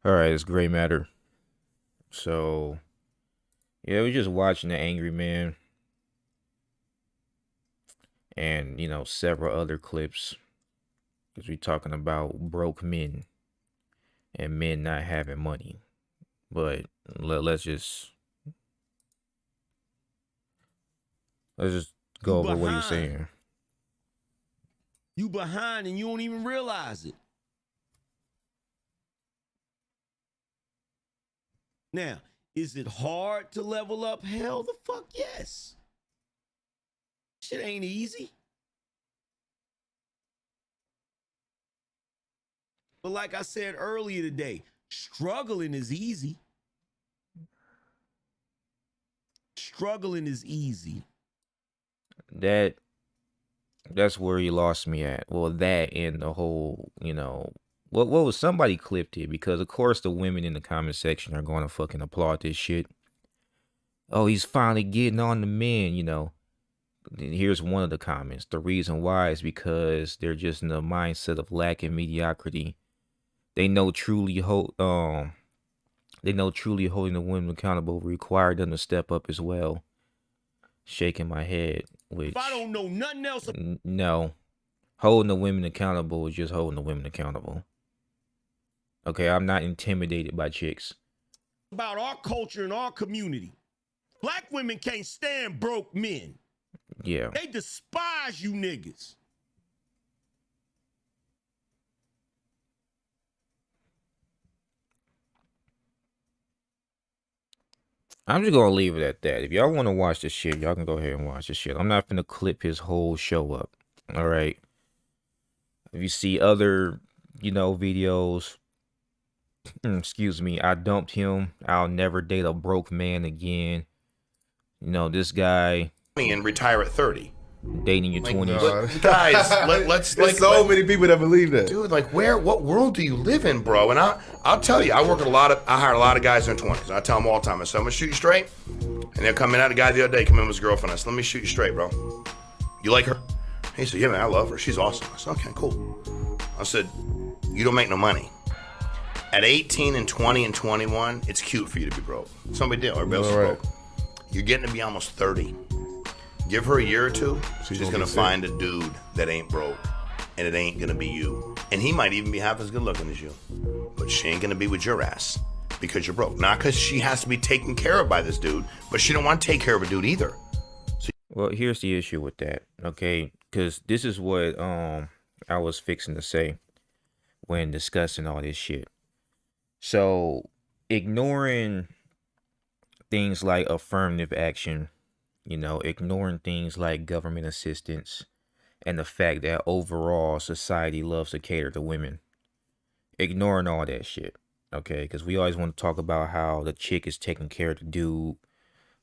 All right, it's Gray Matter. So, yeah, we're just watching The Angry Man and, several other clips because we're talking about broke men and men not having money. But let's just You go over what he was behind. saying. You behind and you don't even realize it. Now, is it hard to level up? Hell the fuck yes. Shit ain't easy. But like I said earlier today, struggling is easy. Struggling is easy. That's where he lost me at. Well, that and the whole, what was somebody clipped it because of course the women in the comment section are going to fucking applaud this shit. Oh, he's finally. On the men. Here's one of the comments. The reason why is because they're just in the mindset of lack and mediocrity. They know truly holding the women accountable required them to step up as well. Shaking my head, which If I don't know nothing else no, holding the women accountable is just holding the women accountable. Okay, I'm not intimidated by chicks. About our culture and our community. Black women can't stand broke men. Yeah. They despise you niggas. I'm just gonna leave it at that. If y'all want to watch this shit, y'all can go ahead and watch this shit. I'm not gonna clip his whole show up. All right. If you see other, videos, excuse me, I dumped him. I'll never date a broke man again. This guy and retire at 30. Dating your 20s. But guys, let's There's so many people that believe that. Dude, what world do you live in, bro? And I'll tell you, I hire a lot of guys in their 20s. I tell them all the time, I said, I'm gonna shoot you straight. And they're coming out, a guy the other day, come in with his girlfriend. I said, let me shoot you straight, bro. You like her? He said, yeah, man, I love her. She's awesome. I said, okay, cool. I said, you don't make no money. At 18 and 20 and 21, it's cute for you to be broke. Somebody did, or else broke. You're getting to be almost 30. Give her a year or two, she's gonna find a dude that ain't broke, and it ain't gonna be you. And he might even be half as good looking as you, but she ain't gonna be with your ass because you're broke. Not because she has to be taken care of by this dude, but she don't want to take care of a dude either. Well, here's the issue with that, okay? Because this is what I was fixing to say when discussing all this shit. So, ignoring things like affirmative action, ignoring things like government assistance and the fact that overall society loves to cater to women. Ignoring all that shit, okay? Because we always want to talk about how the chick is taking care of the dude.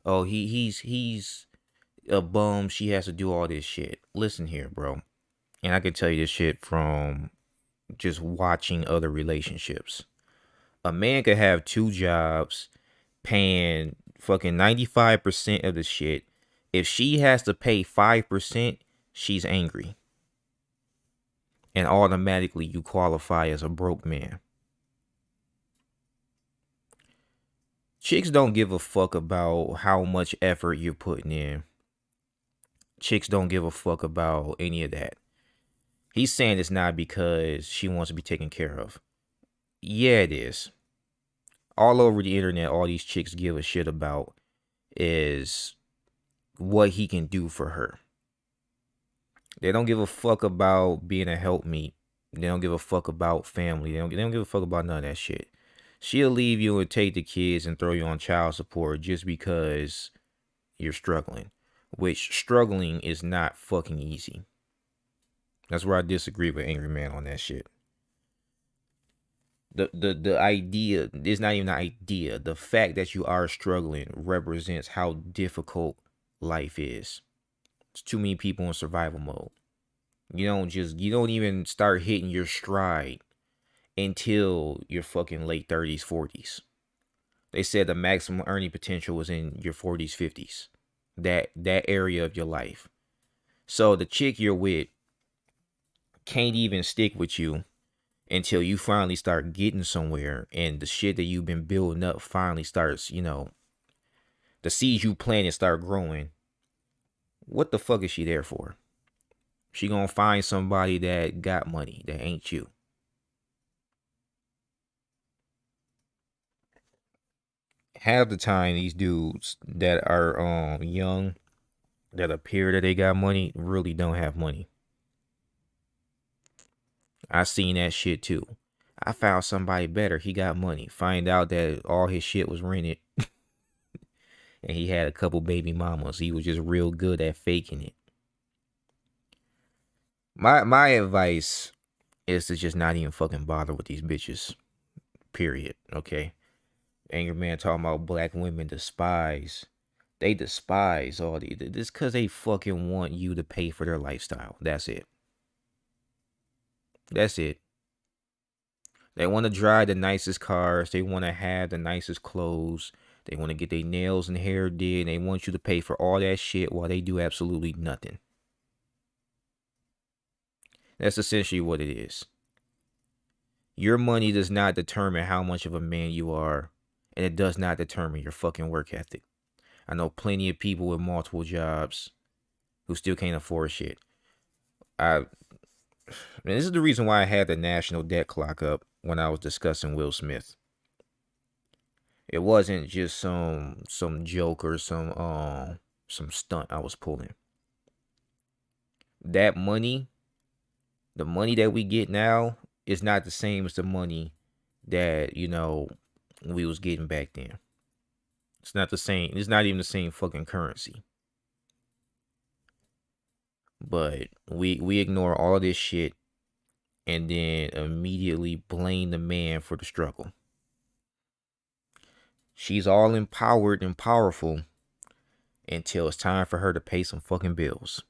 Oh, he's a bum. She has to do all this shit. Listen here, bro. And I can tell you this shit from just watching other relationships. A man could have 2 jobs, paying fucking 95% of the shit. If she has to pay 5%, she's angry. And automatically you qualify as a broke man. Chicks don't give a fuck about how much effort you're putting in. Chicks don't give a fuck about any of that. He's saying it's not because she wants to be taken care of. Yeah, it is. All over the internet, all these chicks give a shit about is what he can do for her. They don't give a fuck about being a helpmeet. They don't give a fuck about family. They don't give a fuck about none of that shit. She'll leave you and take the kids and throw you on child support just because you're struggling. Which struggling is not fucking easy. That's where I disagree with Angry Man on that shit. The idea is not even an idea. The fact that you are struggling represents how difficult life is. It's too many people in survival mode. You don't even start hitting your stride until your fucking late 30s, 40s. They said the maximum earning potential was in your 40s, 50s. That area of your life. So the chick you're with can't even stick with you until you finally start getting somewhere and the shit that you've been building up finally starts, you know, the seeds you planted start growing. What the fuck is she there for? She gonna find somebody that got money that ain't you. Half the time these dudes that are young that appear that they got money really don't have money. I seen that shit too. I found somebody better. He got money. Find out that all his shit was rented. And he had a couple baby mamas. He was just real good at faking it. My advice is to just not even fucking bother with these bitches. Period. Okay. Angry man talking about black women despise. They despise all these. This cause they fucking want you to pay for their lifestyle. That's it. That's it. They want to drive the nicest cars. They want to have the nicest clothes. They want to get their nails and hair did. And they want you to pay for all that shit while they do absolutely nothing. That's essentially what it is. Your money does not determine how much of a man you are. And it does not determine your fucking work ethic. I know plenty of people with multiple jobs who still can't afford shit. And this is the reason why I had the national debt clock up when I was discussing Will Smith. It wasn't just some joke or some stunt I was pulling. That money, the money that we get now is not the same as the money that, you know, we was getting back then. It's not the same. It's not even the same fucking currency. But we ignore all this shit and then immediately blame the man for the struggle. She's all empowered and powerful until it's time for her to pay some fucking bills.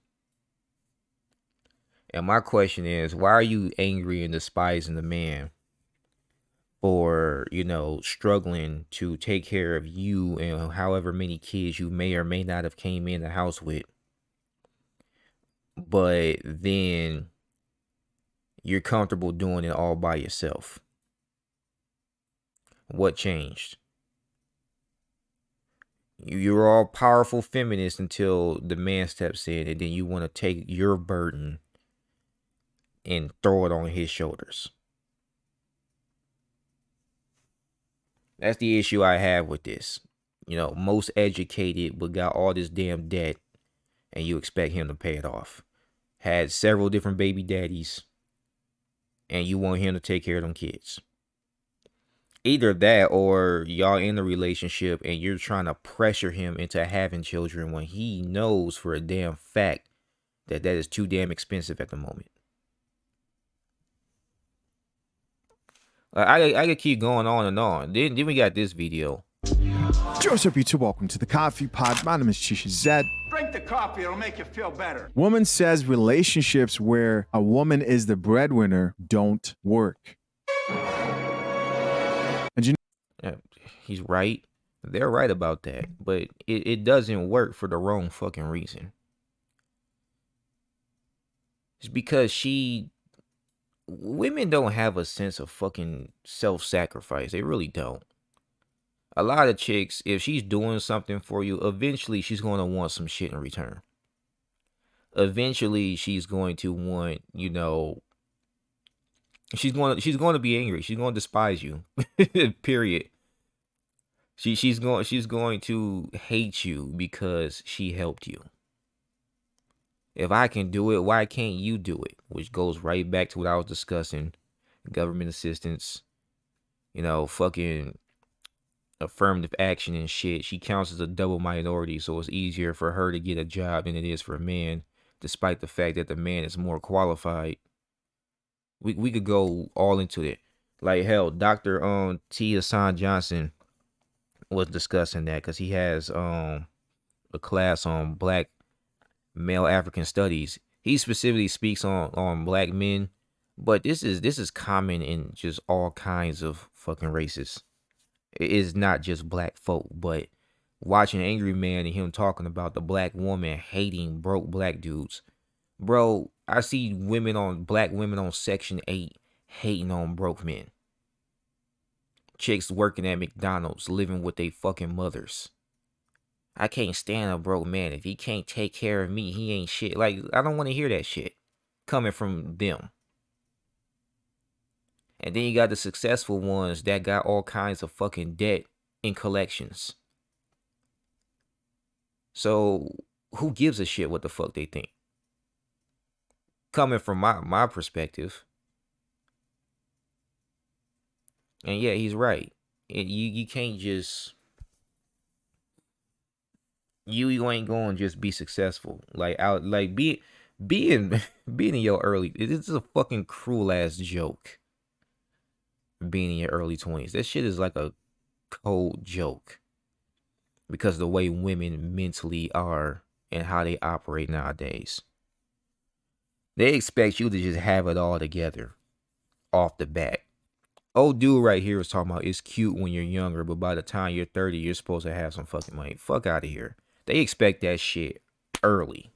And my question is, why are you angry and despising the man for, you know, struggling to take care of you and however many kids you may or may not have came in the house with? But then you're comfortable doing it all by yourself. What changed? You're all powerful feminists until the man steps in, and then you want to take your burden and throw it on his shoulders. That's the issue I have with this. You know, most educated but got all this damn debt, and you expect him to pay it off. Had several different baby daddies, and you want him to take care of them kids. Either that or y'all in a relationship and you're trying to pressure him into having children when he knows for a damn fact that is too damn expensive at the moment. I could keep going on and on. Then we got this video. Joseph, YouTube, welcome to the Coffee Pod. My name is Chisha Zed. Drink the coffee, it'll make you feel better. Woman says relationships where a woman is the breadwinner don't work. And you know, he's right. They're right about that. But it doesn't work for the wrong fucking reason. It's because women don't have a sense of fucking self-sacrifice. They really don't. A lot of chicks, if she's doing something for you, eventually she's going to want some shit in return. Eventually she's going to want, you know, she's going to be angry. She's going to despise you. Period. She's going to hate you because she helped you. If I can do it, why can't you do it? Which goes right back to what I was discussing. Government assistance, you know, fucking affirmative action and shit. She counts as a double minority, so it's easier for her to get a job than it is for a man, despite the fact that the man is more qualified. We could go all into it. Like hell, Dr. T. Hassan Johnson was discussing that because he has a class on black male African studies. He specifically speaks on black men, but this is common in just all kinds of fucking races. It is not just black folk, but watching Angry Man and him talking about the black woman hating broke black dudes. Bro, I see black women on Section 8 hating on broke men. Chicks working at McDonald's, living with their fucking mothers. I can't stand a broke man. If he can't take care of me, he ain't shit. Like, I don't want to hear that shit coming from them. And then you got the successful ones that got all kinds of fucking debt in collections. So who gives a shit what the fuck they think? Coming from my perspective. And yeah, he's right. And you can't just you ain't going to just be successful. Like out like being being in your early, it is a fucking cruel ass joke. Being in your early 20s. That shit is like a cold joke. Because the way women mentally are and how they operate nowadays. They expect you to just have it all together off the bat. Old dude right here is talking about it's cute when you're younger, but by the time you're 30, you're supposed to have some fucking money. Fuck out of here. They expect that shit early.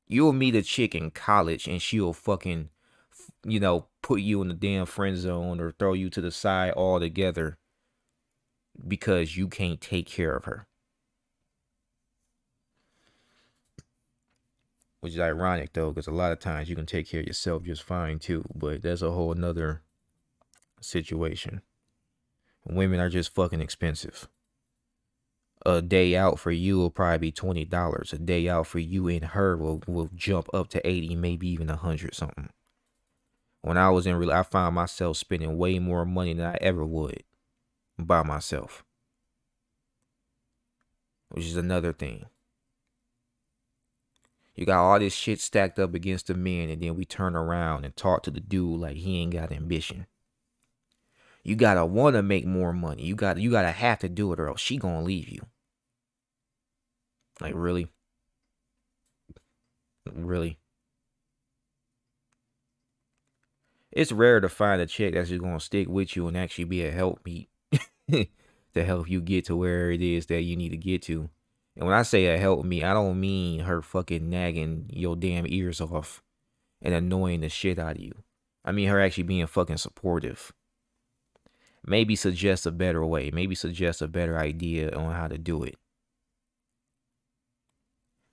You'll meet a chick in college and she'll fucking, put you in the damn friend zone or throw you to the side altogether because you can't take care of her. Which is ironic though, because a lot of times you can take care of yourself just fine too, but that's a whole nother situation. Women are just fucking expensive. A day out for you will probably be $20. A day out for you and her will jump up to 80, maybe even 100 something. When I was I found myself spending way more money than I ever would by myself. Which is another thing. You got all this shit stacked up against the men, and then we turn around and talk to the dude like he ain't got ambition. You gotta wanna make more money. You gotta have to do it or else she gonna leave you. Like really? Really? It's rare to find a chick that's just gonna stick with you and actually be a helpmeet to help you get to where it is that you need to get to. And when I say a helpmeet, I don't mean her fucking nagging your damn ears off and annoying the shit out of you. I mean her actually being fucking supportive. Maybe suggest a better way. Maybe suggest a better idea on how to do it.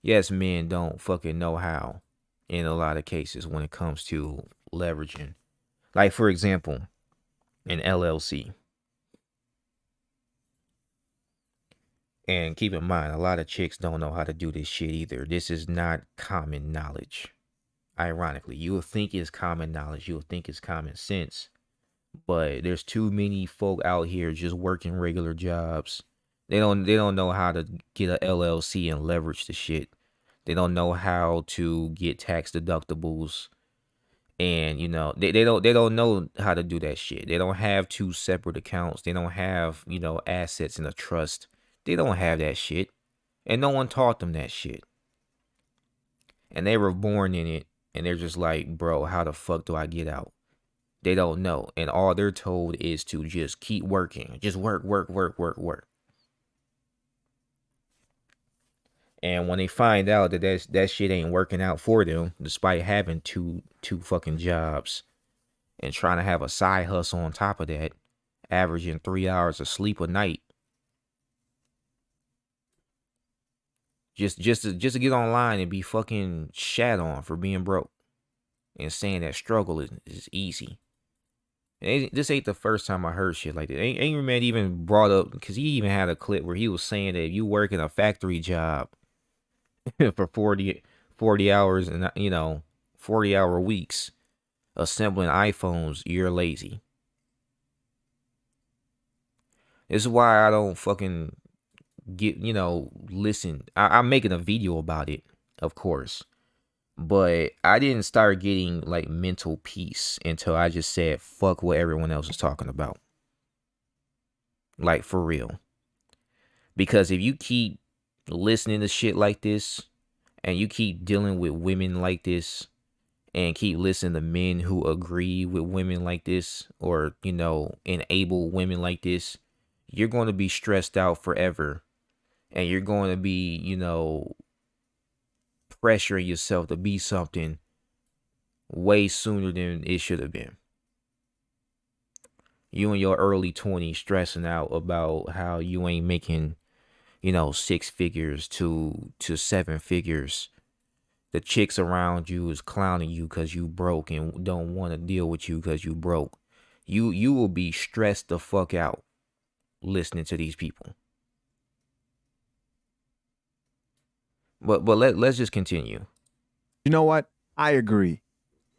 Yes, men don't fucking know how in a lot of cases when it comes to leveraging. Like, for example, an LLC. And keep in mind, a lot of chicks don't know how to do this shit either. This is not common knowledge. Ironically, you would think it's common knowledge. You would think it's common sense. But there's too many folk out here just working regular jobs. They don't know how to get a LLC and leverage the shit. They don't know how to get tax deductibles. And they don't know how to do that shit. They don't have two separate accounts. They don't have, assets in a trust. They don't have that shit. And no one taught them that shit. And they were born in it. And they're just like, bro, how the fuck do I get out? They don't know. And all they're told is to just keep working. Just work. And when they find out that shit ain't working out for them, despite having two fucking jobs and trying to have a side hustle on top of that, averaging 3 hours of sleep a night, just to get online and be fucking shat on for being broke and saying that struggle is easy. And this ain't the first time I heard shit like that. Angry Man even brought up, because he even had a clip where he was saying that if you work in a factory job for 40 hours and 40-hour weeks assembling iPhones, you're lazy. This is why I don't fucking listen. I'm making a video about it, of course. But I didn't start getting like mental peace until I just said fuck what everyone else is talking about. Like for real. Because if you keep listening to shit like this and you keep dealing with women like this and keep listening to men who agree with women like this or, enable women like this, you're going to be stressed out forever. And you're going to be, pressuring yourself to be something way sooner than it should have been. You in your early 20s stressing out about how you ain't making, 6 figures to 7 figures. The chicks around you is clowning you because you broke and don't want to deal with you because you broke. You will be stressed the fuck out listening to these people. But let's just continue. You know what? I agree.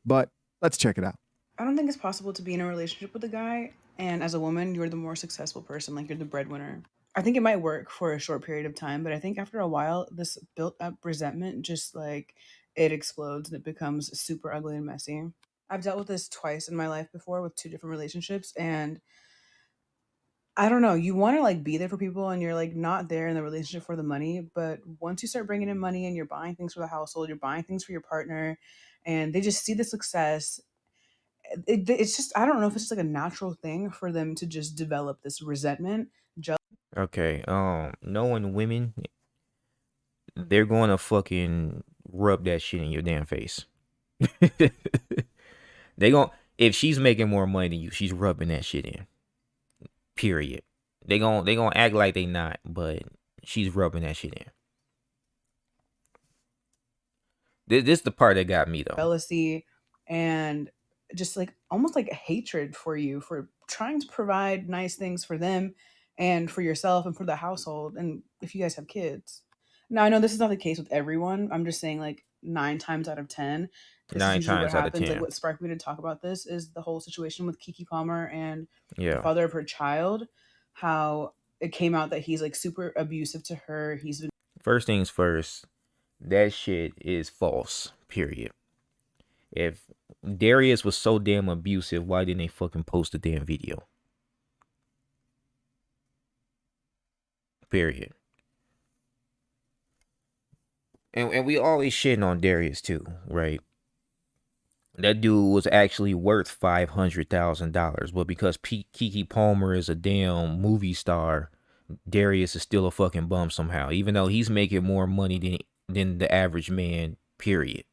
But let's check it out. I don't think it's possible to be in a relationship with a guy and as a woman you're the more successful person, like you're the breadwinner. I think it might work for a short period of time, but I think after a while this built up resentment just like it explodes and it becomes super ugly and messy. I've dealt with this twice in my life before with two different relationships, and I don't know, you want to like be there for people and you're like not there in the relationship for the money, but once you start bringing in money and you're buying things for the household, you're buying things for your partner, and they just see the success, it's just I don't know if it's just like a natural thing for them to just develop this resentment. Okay, knowing women, they're going to fucking rub that shit in your damn face. They gon' if she's making more money than you, she's rubbing that shit in. Period. They gonna act like they not, but she's rubbing that shit in. This the part that got me though. Jealousy and just like almost like a hatred for you for trying to provide nice things for them and for yourself and for the household, and if you guys have kids. Now I know this is not the case with everyone. I'm just saying like 9 times out of 10 this is Nine usually what times out of happens. Like 10. what sparked me to talk about this is the whole situation with Kiki Palmer and the Yeah. father of her child, how it came out that he's like super abusive to her. He's been First things first, that shit is false. Period. If Darius was so damn abusive, why didn't they fucking post the damn video? Period. And we always shitting on Darius too, right? That dude was actually worth $500,000, but because Kiki Palmer is a damn movie star, Darius is still a fucking bum somehow, even though he's making more money than the average man. Period.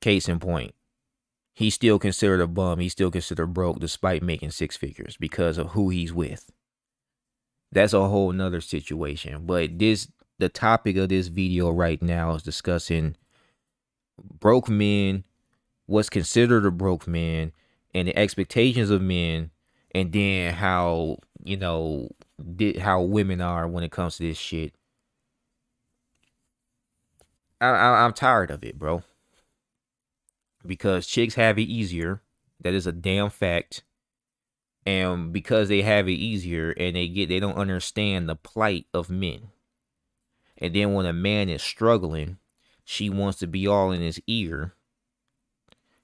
Case in point, he's still considered a bum. He's still considered broke despite making 6 figures because of who he's with. That's a whole nother situation. But the topic of this video right now is discussing broke men, what's considered a broke man, and the expectations of men, and then how how women are when it comes to this shit. I'm tired of it, bro. Because chicks have it easier. That is a damn fact. And because they have it easier and they don't understand the plight of men. And then when a man is struggling, she wants to be all in his ear,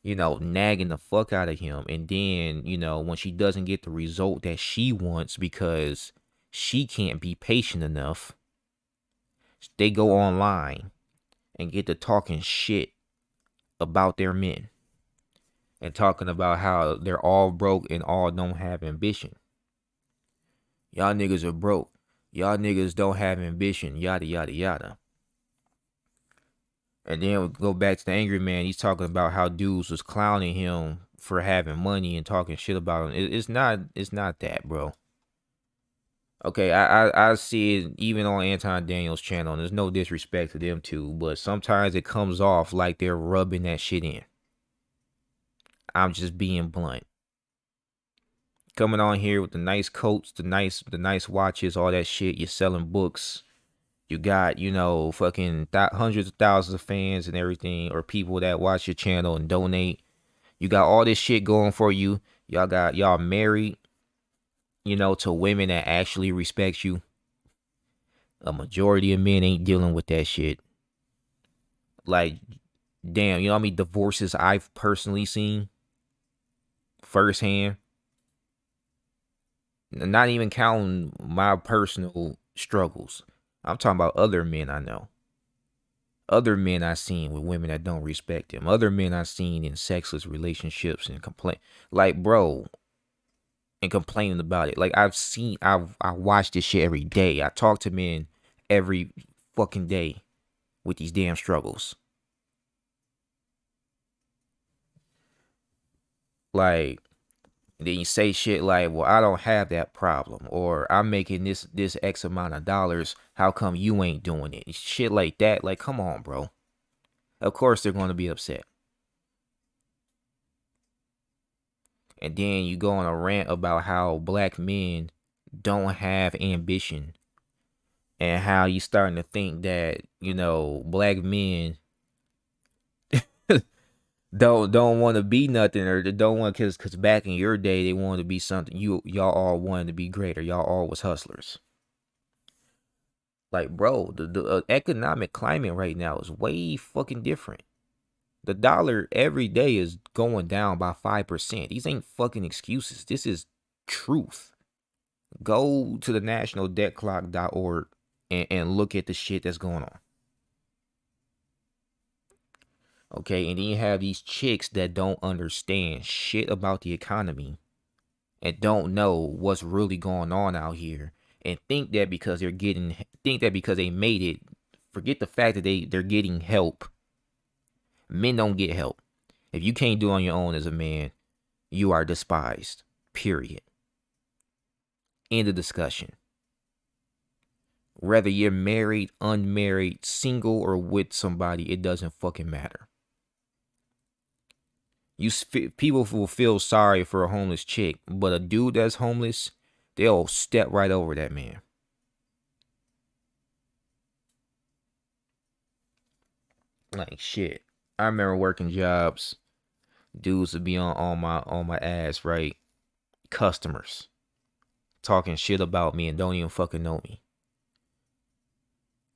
nagging the fuck out of him. And then, when she doesn't get the result that she wants because she can't be patient enough, they go online and get to talking shit about their men and talking about how they're all broke and all don't have ambition. Y'all niggas are broke. Y'all niggas don't have ambition. Yada, yada, yada. And then we go back to the angry man. He's talking about how dudes was clowning him for having money and talking shit about him. It's not that, bro. Okay, I see it even on Anton Daniels' channel. And there's no disrespect to them too, but sometimes it comes off like they're rubbing that shit in. I'm just being blunt. Coming on here with the nice coats, the nice watches, all that shit. You're selling books. You got, fucking hundreds of thousands of fans and everything, or people that watch your channel and donate. You got all this shit going for you. Y'all married, to women that actually respect you. A majority of men ain't dealing with that shit. Like, damn, how many divorces I've personally seen firsthand? Not even counting my personal struggles. I'm talking about other men I know. Other men I've seen with women that don't respect them. Other men I've seen in sexless relationships and complain. Like, bro, and complaining about it. Like, I watch this shit every day. I talk to men every fucking day with these damn struggles. Like, then you say shit like, well, I don't have that problem, or I'm making this X amount of dollars. How come you ain't doing it? Shit like that. Like, come on, bro. Of course they're going to be upset. And then you go on a rant about how black men don't have ambition, and how you starting to think that, you know, black men don't want to be nothing, or they don't want, cause back in your day they wanted to be something. Y'all all wanted to be greater. Y'all all was hustlers. Like, bro, the economic climate right now is way fucking different. The dollar every day is going down by 5%. These ain't fucking excuses. This is truth. Go to the nationaldebtclock.org and look at the shit that's going on. Okay, and then you have these chicks that don't understand shit about the economy and don't know what's really going on out here, and think that because they made it, forget the fact that they're getting help. Men don't get help. If you can't do it on your own as a man, you are despised. Period. End of discussion. Whether you're married, unmarried, single, or with somebody, it doesn't fucking matter. People will feel sorry for a homeless chick, but a dude that's homeless, they'll step right over that man. Like, shit. I remember working jobs. Dudes would be on my ass, right? Customers talking shit about me and don't even fucking know me.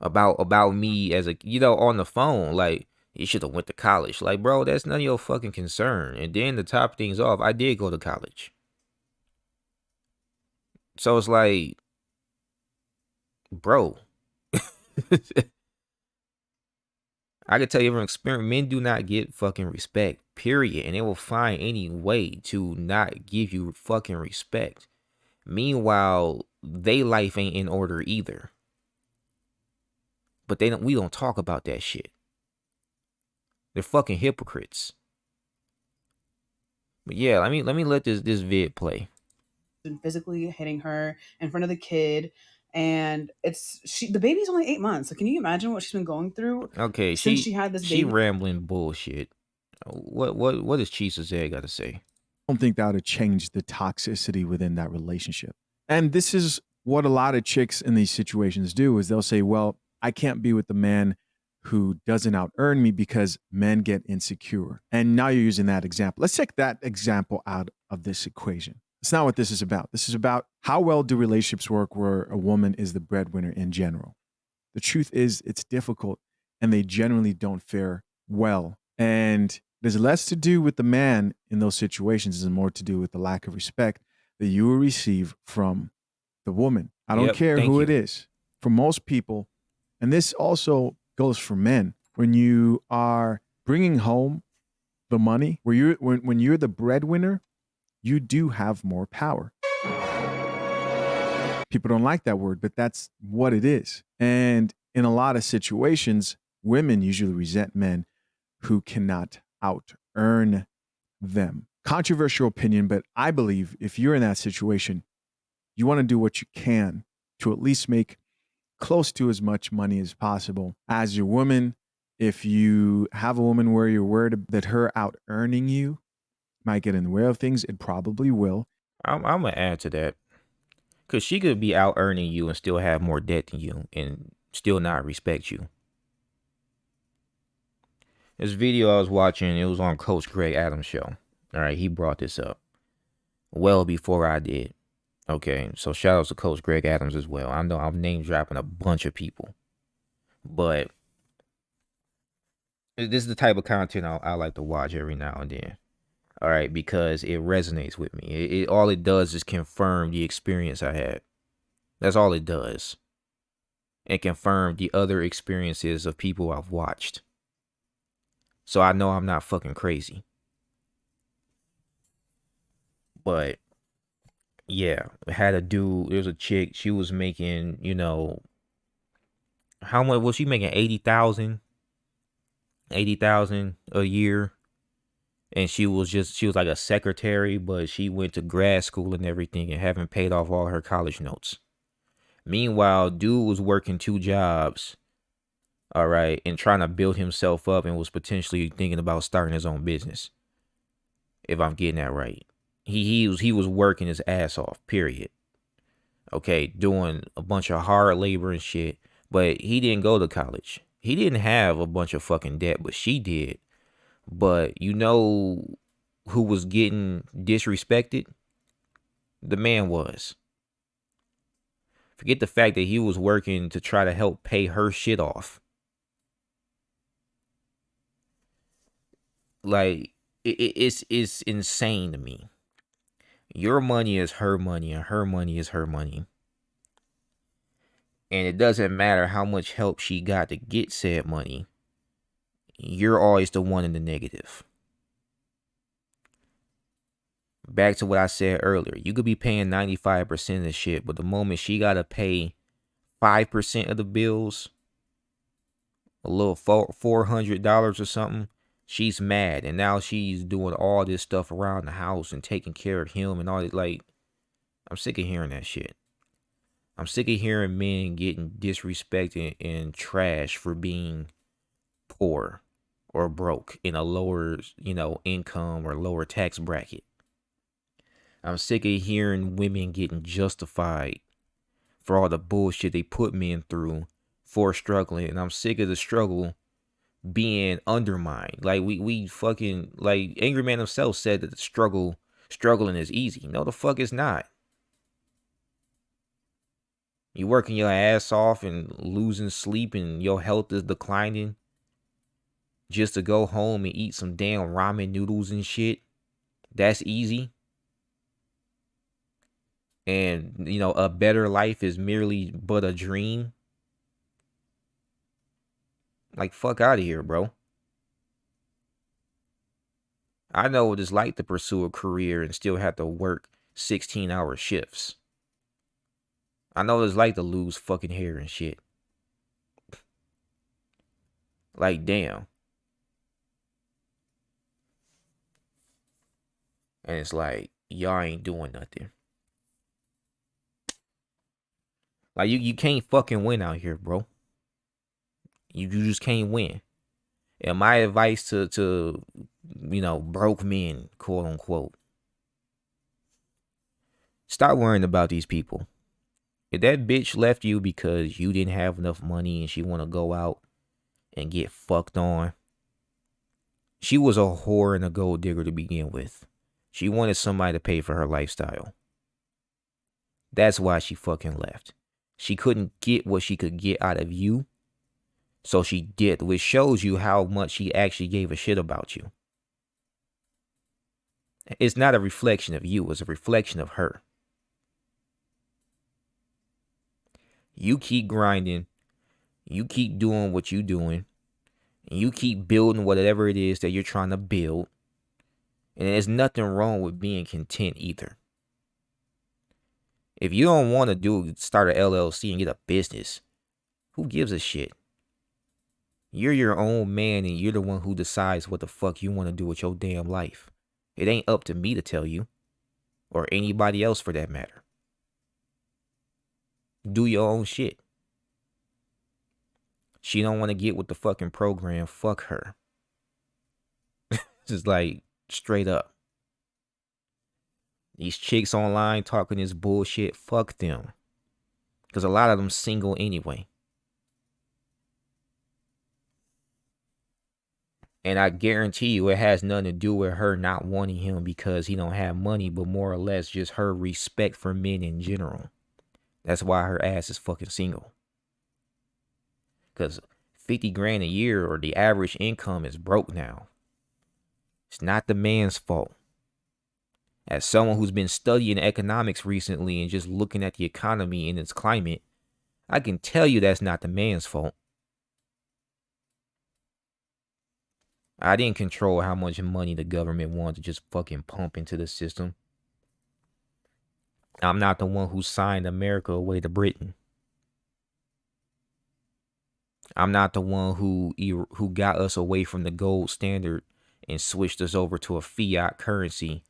About me as a, you know, on the phone, like, you should have went to college. Like, bro, that's none of your fucking concern. And then to top things off, I did go to college. So it's like, bro, I can tell you from experience, men do not get fucking respect, period. And they will find any way to not give you fucking respect. Meanwhile, they life ain't in order either. But we don't talk about that shit. They're fucking hypocrites. But yeah, let me let this vid play. And physically hitting her in front of the kid, and the baby's only 8 months. So can you imagine what she's been going through? Okay, since she had this she baby? rambling bullshit. What does Chisa's Ed got to say? I don't think that would have changed the toxicity within that relationship. And this is what a lot of chicks in these situations do, is they'll say, well, I can't be with the man who doesn't out earn me because men get insecure. And now you're using that example. Let's take that example out of this equation. It's not what this is about. This is about how well do relationships work where a woman is the breadwinner in general. The truth is it's difficult, and they generally don't fare well. And there's less to do with the man in those situations and more to do with the lack of respect that you will receive from the woman. I don't care who it is. For most people, and this also goes for men, when you are bringing home the money, when you're the breadwinner, you do have more power. People don't like that word, but that's what it is. And in a lot of situations, women usually resent men who cannot out earn them. Controversial opinion, but I believe if you're in that situation, you want to do what you can to at least make close to as much money as possible as your woman. If you have a woman where you're worried that her out earning you might get in the way of things, it probably will. I'm gonna add to that, because she could be out earning you and still have more debt than you and still not respect you. This video I was watching, it was on Coach Greg Adams' show. All right, he brought this up well before I did. Okay, so shout out to Coach Greg Adams as well. I know I'm name dropping a bunch of people, but this is the type of content I like to watch every now and then. All right, because it resonates with me. It all it does is confirm the experience I had. That's all it does. And confirm the other experiences of people I've watched. So I know I'm not fucking crazy. But yeah, had a dude, there was a chick, she was making, you know, how much was she making? 80,000 a year. and she was like a secretary, but she went to grad school and everything and haven't paid off all her college notes. Meanwhile, dude was working 2 jobs, all right, and trying to build himself up and was potentially thinking about starting his own business. If I'm getting that right. He was working his ass off, period. Okay, doing a bunch of hard labor and shit, but he didn't go to college. He didn't have a bunch of fucking debt, but she did. But you know who was getting disrespected? The man was. Forget the fact that he was working to try to help pay her shit off. Like, it's insane to me. Your money is her money, and her money is her money. And it doesn't matter how much help she got to get said money. You're always the one in the negative. Back to what I said earlier. You could be paying 95% of the shit, but the moment she got to pay 5% of the bills, a little $400 or something, she's mad. And now she's doing all this stuff around the house and taking care of him and all that. Like, I'm sick of hearing that shit. I'm sick of hearing men getting disrespected and trashed for being poor or broke in a lower, income or lower tax bracket. I'm sick of hearing women getting justified for all the bullshit they put men through for struggling. And I'm sick of the struggle being undermined. Like we fucking, like Angry Man himself said that the struggling is easy. No, the fuck it's not. You working your ass off and losing sleep and your health is declining just to go home and eat some damn ramen noodles and shit. That's easy. And, a better life is merely but a dream. Like, fuck out of here, bro. I know what it's like to pursue a career and still have to work 16-hour shifts. I know what it's like to lose fucking hair and shit. Like, damn. And it's like, y'all ain't doing nothing. Like, you can't fucking win out here, bro. You just can't win. And my advice to broke men, quote unquote, stop worrying about these people. If that bitch left you because you didn't have enough money and she want to go out and get fucked on, she was a whore and a gold digger to begin with. She wanted somebody to pay for her lifestyle. That's why she fucking left. She couldn't get what she could get out of you, so she did, which shows you how much she actually gave a shit about you. It's not a reflection of you, it's a reflection of her. You keep grinding, you keep doing what you're doing, and you keep building whatever it is that you're trying to build. And there's nothing wrong with being content either. If you don't want to start an LLC and get a business, who gives a shit? You're your own man and you're the one who decides what the fuck you want to do with your damn life. It ain't up to me to tell you, or anybody else for that matter. Do your own shit. She don't want to get with the fucking program, fuck her. Just like, straight up. These chicks online talking this bullshit, fuck them. Because a lot of them single anyway. And I guarantee you it has nothing to do with her not wanting him because he don't have money, but more or less just her respect for men in general. That's why her ass is fucking single. Because 50 grand a year or the average income is broke now. It's not the man's fault. As someone who's been studying economics recently and just looking at the economy and its climate, I can tell you that's not the man's fault. I didn't control how much money the government wanted to just fucking pump into the system. I'm not the one who signed America away to Britain. I'm not the one who got us away from the gold standard and switched us over to a fiat currency,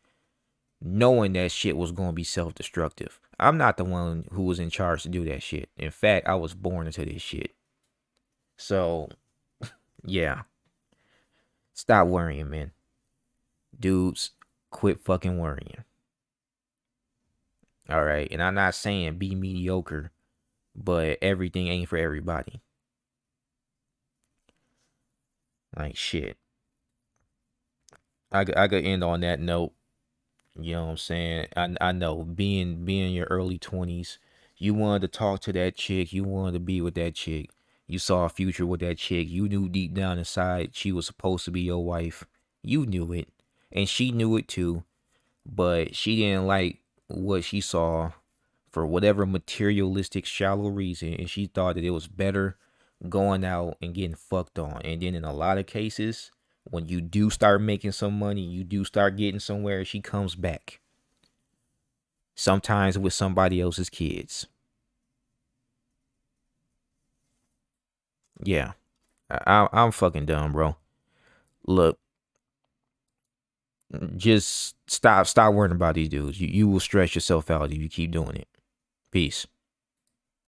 knowing that shit was going to be self-destructive. I'm not the one who was in charge to do that shit. In fact, I was born into this shit. So, yeah. Stop worrying, man. Dudes, quit fucking worrying. All right. And I'm not saying be mediocre, but everything ain't for everybody. Like, shit. I could end on that note. You know what I'm saying? I know being in your early 20s, you wanted to talk to that chick, you wanted to be with that chick. You saw a future with that chick. You knew deep down inside she was supposed to be your wife. You knew it. And she knew it too. But she didn't like what she saw for whatever materialistic shallow reason. And she thought that it was better going out and getting fucked on. And then in a lot of cases, when you do start making some money, you do start getting somewhere, she comes back. Sometimes with somebody else's kids. Yeah. I'm fucking dumb, bro. Look, just stop worrying about these dudes. You will stress yourself out if you keep doing it. Peace.